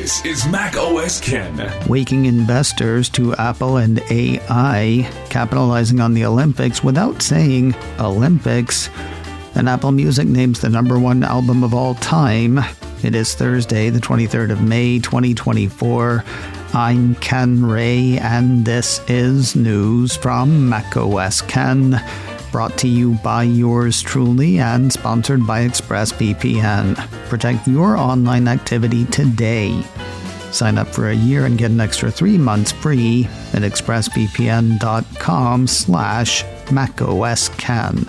This is Mac OS Ken. Waking investors to Apple and AI, capitalizing on the Olympics without saying Olympics. And Apple Music names the #1 album of all time. It is Thursday, the 23rd of May, 2024. I'm Ken Ray, and this is news from Mac OS Ken, brought to you by yours truly and sponsored by ExpressVPN. Protect your online activity today. Sign up for a year and get an extra 3 months free at expressvpn.com/macosken.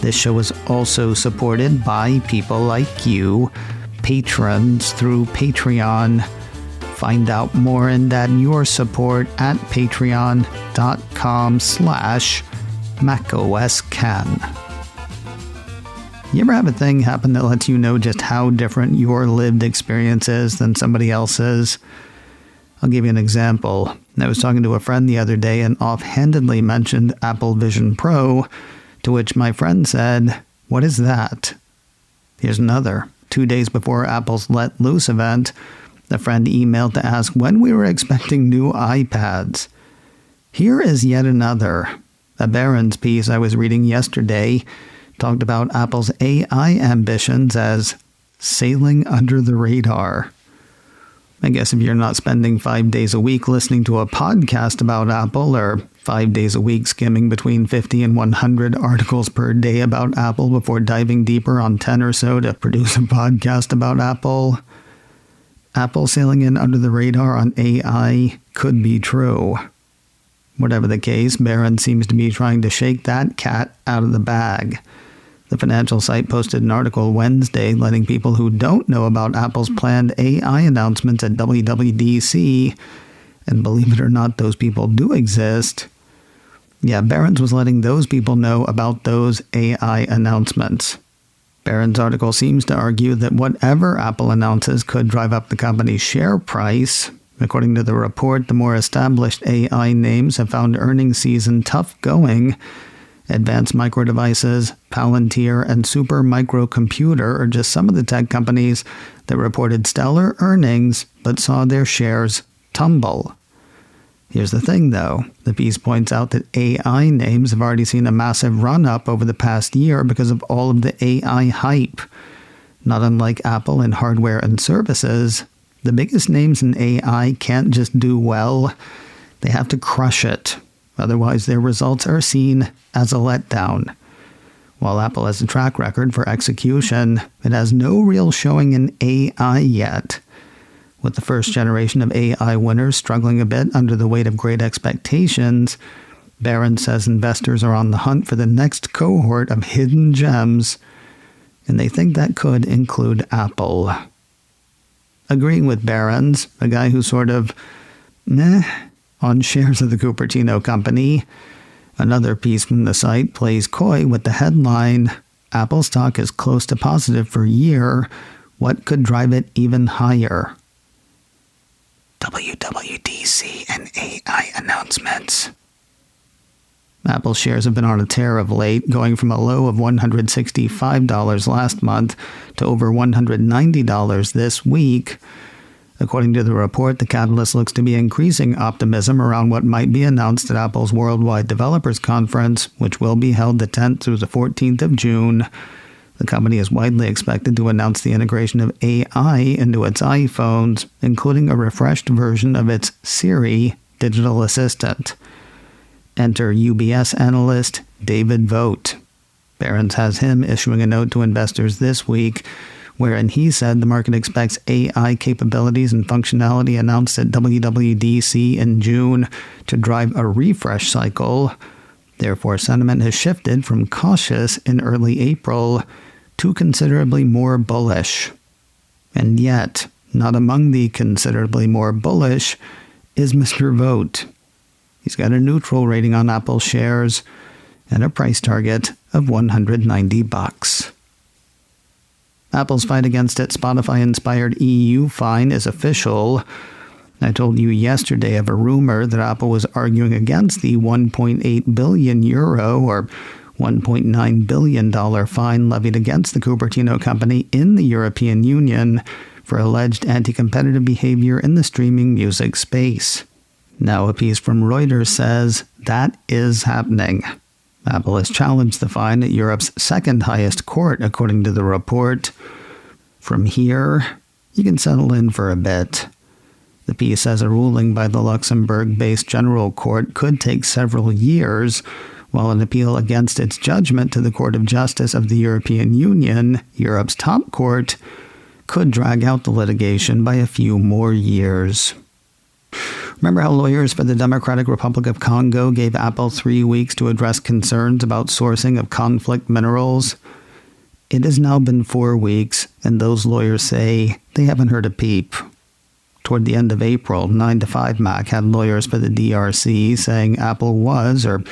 This show is also supported by people like you, patrons through Patreon. Find out more and add your support at patreon.com/macosken. You ever have a thing happen that lets you know just how different your lived experience is than somebody else's? I'll give you an example. I was talking to a friend the other day and offhandedly mentioned Apple Vision Pro, to which my friend said, "What is that?" Here's another. 2 days before Apple's Let Loose event, a friend emailed to ask when we were expecting new iPads. Here is yet another. A Barron's piece I was reading yesterday talked about Apple's AI ambitions as sailing under the radar. I guess if you're not spending 5 days a week listening to a podcast about Apple, or 5 days a week skimming between 50 and 100 articles per day about Apple before diving deeper on 10 or so to produce a podcast about Apple, Apple sailing in under the radar on AI could be true. Whatever the case, Barron seems to be trying to shake that cat out of the bag. The financial site posted an article Wednesday letting people who don't know about Apple's planned AI announcements at WWDC, and believe it or not, those people do exist. Yeah, Barron's was letting those people know about those AI announcements. Barron's article seems to argue that whatever Apple announces could drive up the company's share price. According to the report, the more established AI names have found earnings season tough going. Advanced Micro Devices, Palantir, and Super Microcomputer are just some of the tech companies that reported stellar earnings but saw their shares tumble. Here's the thing, though. The piece points out that AI names have already seen a massive run-up over the past year because of all of the AI hype. Not unlike Apple in hardware and services, the biggest names in AI can't just do well. They have to crush it. Otherwise, their results are seen as a letdown. While Apple has a track record for execution, it has no real showing in AI yet. With the first generation of AI winners struggling a bit under the weight of great expectations, Barron says investors are on the hunt for the next cohort of hidden gems, and they think that could include Apple. Agreeing with Barron's, a guy who's sort of on shares of the Cupertino company, another piece from the site plays coy with the headline, "Apple stock is close to positive for a year. What could drive it even higher?" WWDC and AI announcements. Apple shares have been on a tear of late, going from a low of $165 last month to over $190 this week. According to the report, the catalyst looks to be increasing optimism around what might be announced at Apple's Worldwide Developers Conference, which will be held the 10th through the 14th of June. The company is widely expected to announce the integration of AI into its iPhones, including a refreshed version of its Siri digital assistant. Enter UBS analyst David Vogt. Barron's has him issuing a note to investors this week, wherein he said the market expects AI capabilities and functionality announced at WWDC in June to drive a refresh cycle. Therefore, sentiment has shifted from cautious in early April to considerably more bullish. And yet, not among the considerably more bullish is Mr. Vogt. He's got a neutral rating on Apple shares and a price target of $190. Apple's fight against its Spotify-inspired EU fine is official. I told you yesterday of a rumor that Apple was arguing against the 1.8 billion euro or $1.9 billion fine levied against the Cupertino company in the European Union for alleged anti-competitive behavior in the streaming music space. Now a piece from Reuters says that is happening. Apple has challenged the fine at Europe's second highest court, according to the report. From here, you can settle in for a bit. The piece says a ruling by the Luxembourg-based General Court could take several years, while an appeal against its judgment to the Court of Justice of the European Union, Europe's top court, could drag out the litigation by a few more years. Remember how lawyers for the Democratic Republic of Congo gave Apple 3 weeks to address concerns about sourcing of conflict minerals? It has now been 4 weeks, and those lawyers say they haven't heard a peep. Toward the end of April, 9to5Mac had lawyers for the DRC saying Apple was, or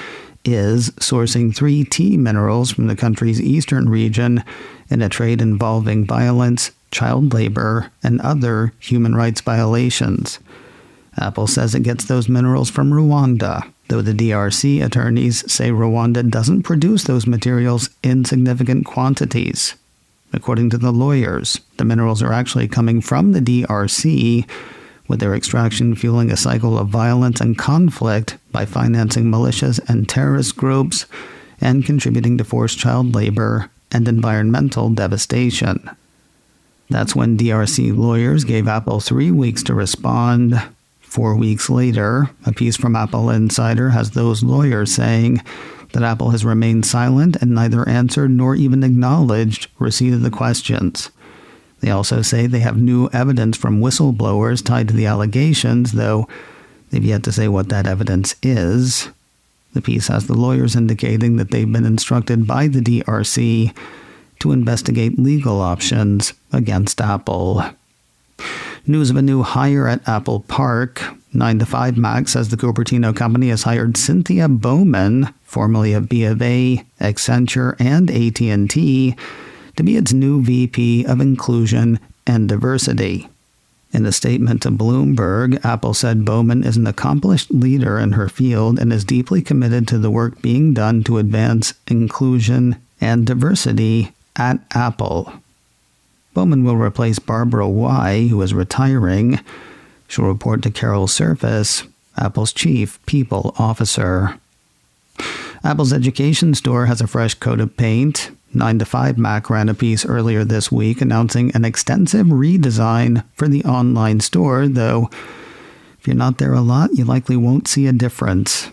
is, sourcing 3 T minerals from the country's eastern region in a trade involving violence, child labor, and other human rights violations. Apple says it gets those minerals from Rwanda, though the DRC attorneys say Rwanda doesn't produce those materials in significant quantities. According to the lawyers, the minerals are actually coming from the DRC, with their extraction fueling a cycle of violence and conflict by financing militias and terrorist groups and contributing to forced child labor and environmental devastation. That's when DRC lawyers gave Apple 3 weeks to respond. 4 weeks later, a piece from Apple Insider has those lawyers saying that Apple has remained silent and neither answered nor even acknowledged receipt of the questions. They also say they have new evidence from whistleblowers tied to the allegations, though they've yet to say what that evidence is. The piece has the lawyers indicating that they've been instructed by the DRC to investigate legal options against Apple. News of a new hire at Apple Park. 9to5Mac says the Cupertino company has hired Cynthia Bowman, formerly of BofA, Accenture, and AT&T, to be its new VP of Inclusion and Diversity. In a statement to Bloomberg, Apple said Bowman is an accomplished leader in her field and is deeply committed to the work being done to advance inclusion and diversity at Apple. Bowman will replace Barbara Y., who is retiring. She'll report to Carol Surface, Apple's chief people officer. Apple's education store has a fresh coat of paint. 9to5Mac ran a piece earlier this week announcing an extensive redesign for the online store, though if you're not there a lot, you likely won't see a difference.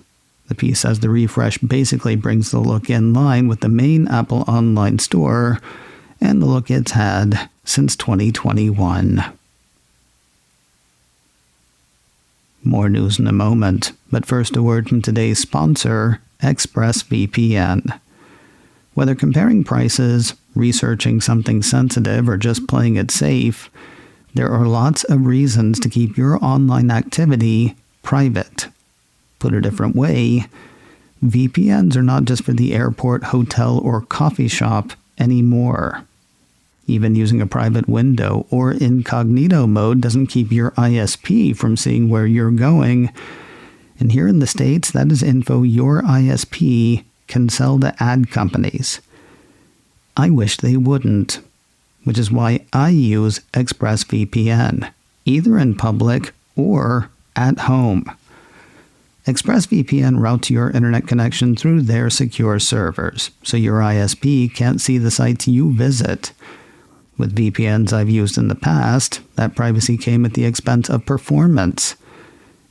The piece says the refresh basically brings the look in line with the main Apple online store and the look it's had since 2021. More news in a moment, but first a word from today's sponsor, ExpressVPN. Whether comparing prices, researching something sensitive, or just playing it safe, there are lots of reasons to keep your online activity private. Put a different way, VPNs are not just for the airport, hotel, or coffee shop anymore. Even using a private window or incognito mode doesn't keep your ISP from seeing where you're going. And here in the States, that is info your ISP can sell to ad companies. I wish they wouldn't, which is why I use ExpressVPN, either in public or at home. ExpressVPN routes your internet connection through their secure servers, so your ISP can't see the sites you visit. With VPNs I've used in the past, that privacy came at the expense of performance.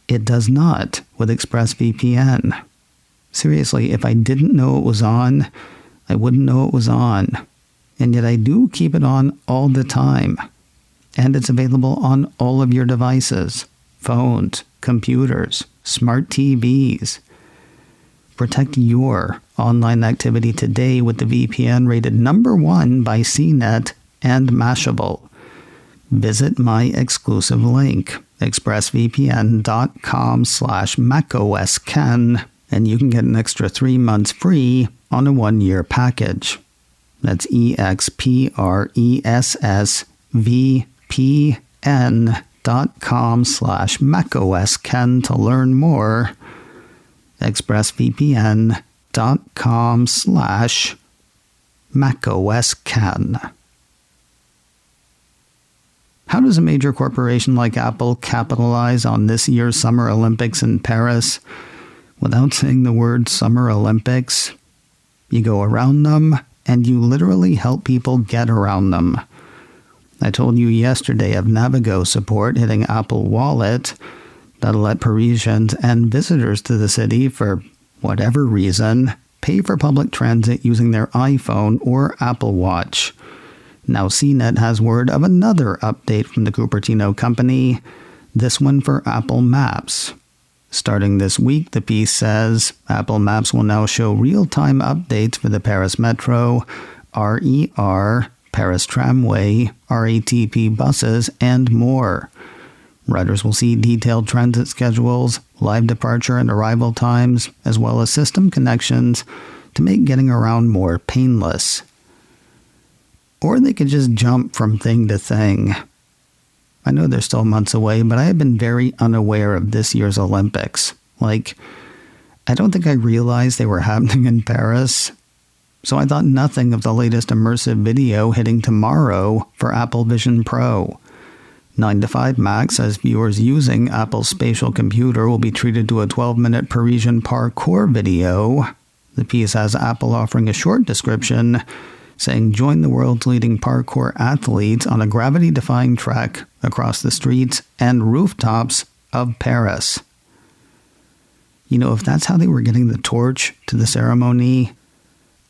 It does not with ExpressVPN. Seriously, if I didn't know it was on, I wouldn't know it was on. And yet I do keep it on all the time. And it's available on all of your devices, phones, computers, smart TVs. Protect your online activity today with the VPN rated #1 by CNET and Mashable. Visit my exclusive link, expressvpn.com/macOSKen, and you can get an extra 3 months free on a 1-year package. That's expressvpn.com/macOSKen to learn more. expressvpn.com/macOSKen. How does a major corporation like Apple capitalize on this year's Summer Olympics in Paris without saying the word Summer Olympics? You go around them, and you literally help people get around them. I told you yesterday of Navigo support hitting Apple Wallet that'll let Parisians and visitors to the city, for whatever reason, pay for public transit using their iPhone or Apple Watch. Now CNET has word of another update from the Cupertino company, this one for Apple Maps. Starting this week, the piece says, Apple Maps will now show real-time updates for the Paris Metro, RER, Paris Tramway, RATP buses, and more. Riders will see detailed transit schedules, live departure and arrival times, as well as system connections to make getting around more painless. Or they could just jump from thing to thing. I know they're still months away, but I have been very unaware of this year's Olympics. I don't think I realized they were happening in Paris. So I thought nothing of the latest immersive video hitting tomorrow for Apple Vision Pro. 9to5Mac says viewers using Apple's spatial computer will be treated to a 12-minute Parisian parkour video. The piece has Apple offering a short description saying, join the world's leading parkour athletes on a gravity-defying trek across the streets and rooftops of Paris. You know, if that's how they were getting the torch to the ceremony,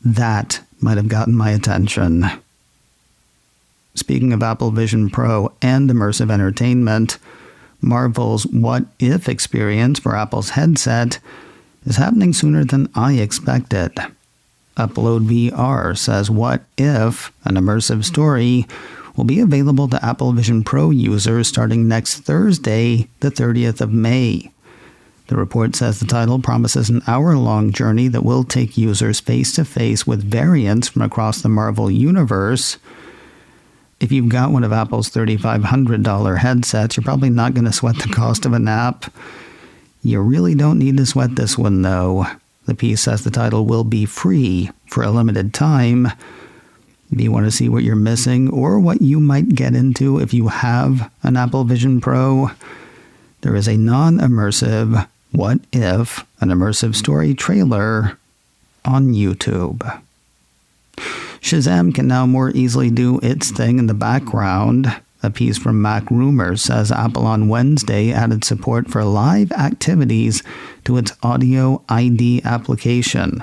that might have gotten my attention. Speaking of Apple Vision Pro and immersive entertainment, Marvel's What If experience for Apple's headset is happening sooner than I expected. Upload VR says What If, an immersive story, will be available to Apple Vision Pro users starting next Thursday, the 30th of May. The report says the title promises an hour-long journey that will take users face-to-face with variants from across the Marvel universe. If you've got one of Apple's $3,500 headsets, you're probably not going to sweat the cost of an app. You really don't need to sweat this one, though. The piece says the title will be free for a limited time. If you want to see what you're missing or what you might get into if you have an Apple Vision Pro, there is a non-immersive What If, an immersive story trailer on YouTube. Shazam can now more easily do its thing in the background. A piece from Mac Rumors says Apple on Wednesday added support for live activities to its Audio ID application.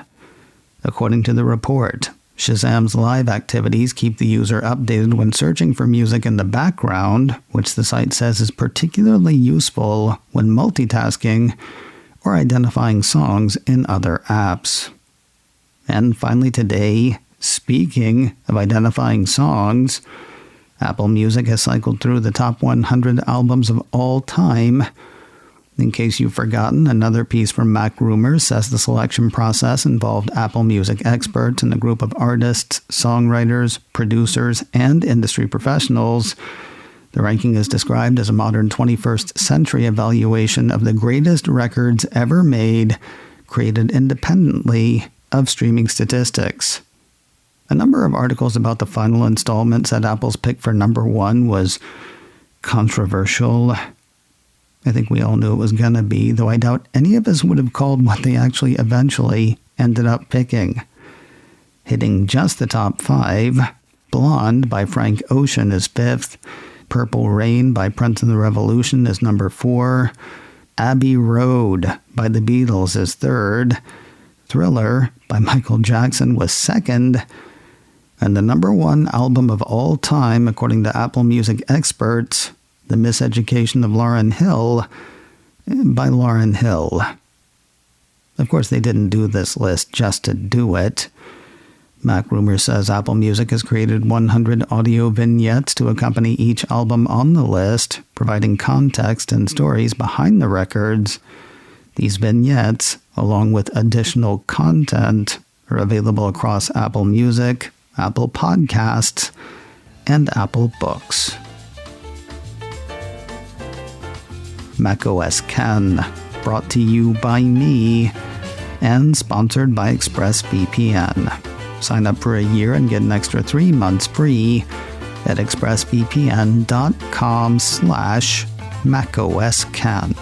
According to the report, Shazam's live activities keep the user updated when searching for music in the background, which the site says is particularly useful when multitasking or identifying songs in other apps. And finally today, speaking of identifying songs, Apple Music has cycled through the top 100 albums of all time. In case you've forgotten, another piece from Mac Rumors says the selection process involved Apple Music experts and a group of artists, songwriters, producers, and industry professionals. The ranking is described as a modern 21st century evaluation of the greatest records ever made, created independently of streaming statistics. A number of articles about the final installment said Apple's pick for number one was controversial. I think we all knew it was going to be, though I doubt any of us would have called what they actually eventually ended up picking. Hitting just the top 5, Blonde by Frank Ocean is 5th, Purple Rain by Prince of the Revolution is number 4, Abbey Road by the Beatles is 3rd, Thriller by Michael Jackson was 2nd, and the number 1 album of all time, according to Apple Music experts, The Miseducation of Lauryn Hill by Lauryn Hill. Of course, they didn't do this list just to do it. Mac Rumors says Apple Music has created 100 audio vignettes to accompany each album on the list, providing context and stories behind the records. These vignettes, along with additional content, are available across Apple Music, Apple Podcasts, and Apple Books. macOS Ken, brought to you by me and sponsored by ExpressVPN. Sign up for a year and get an extra 3 months free at expressvpn.com/macOSKen.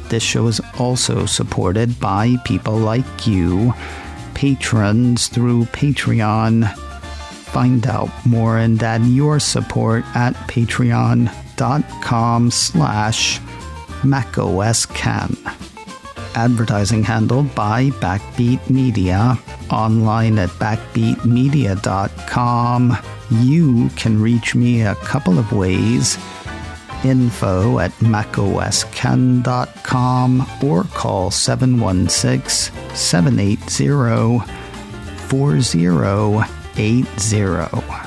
This show is also supported by people like you, patrons through Patreon. Find out more and add your support at patreon.com/macOSKen. Advertising handled by Backbeat Media. Online at backbeatmedia.com. You can reach me a couple of ways. Info at macosken.com or call 716-780-4080.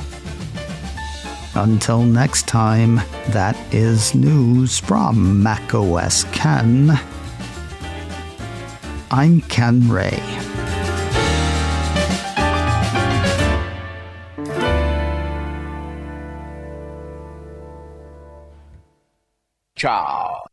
Until next time, that is news from macOS Ken. I'm Ken Ray. Ciao.